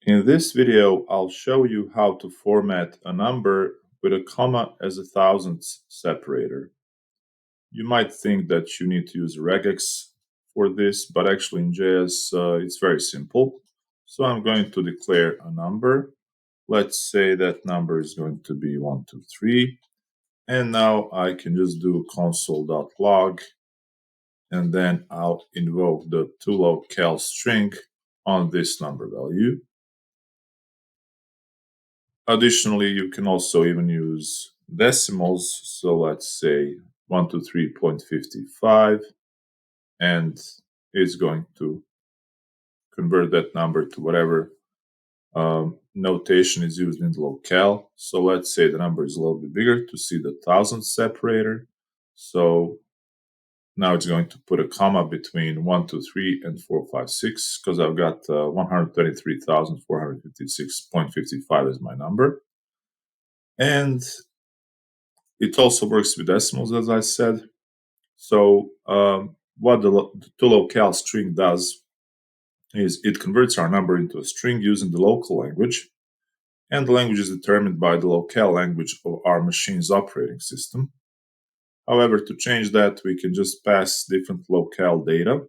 In this video, I'll show you how to format a number with a comma as a thousandths separator. You might think that you need to use regex for this, but actually in JS it's very simple. So I'm going to declare a number. Let's say that number is going to be 123. And now I can just do console.log, and then I'll invoke the toLocaleString on this number value. Additionally, you can also even use decimals. So let's say 123.55, and it's going to convert that number to whatever notation is used in the locale. So let's say the number is a little bit bigger to see the thousandths separator. So now it's going to put a comma between 123 and 456 because I've got 123,456.55 as my number. And it also works with decimals, as I said. So what the toLocaleString does is it converts our number into a string using the local language, and the language is determined by the locale language of our machine's operating system. However, to change that, we can just pass different locale data.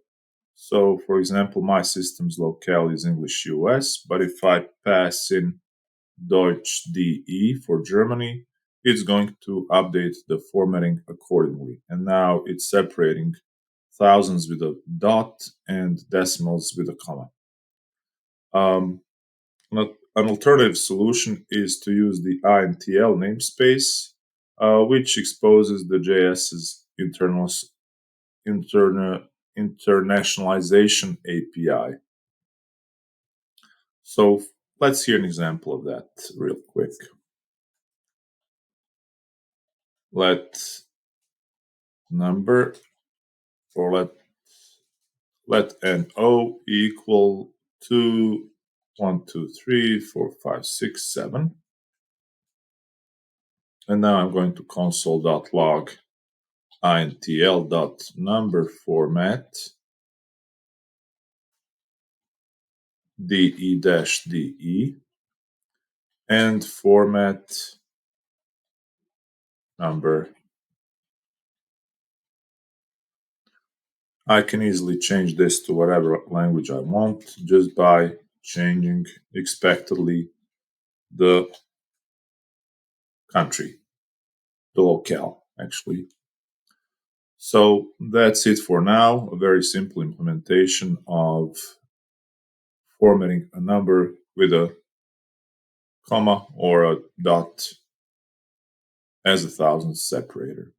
So, for example, my system's locale is English US, but if I pass in Deutsch DE for Germany, it's going to update the formatting accordingly. And now it's separating thousands with a dot and decimals with a comma. An alternative solution is to use the Intl namespace, which exposes the JS's internationalization API. So let's hear an example of that real quick. Let number, or let NO equal to 1, 2, 3, 4, 5, 6, 7. And now I'm going to console.log Intl.NumberFormat de-de and format number. I can easily change this to whatever language I want just by changing expectedly the country, the locale, actually. So that's it for now. A very simple implementation of formatting a number with a comma or a dot as a thousandths separator.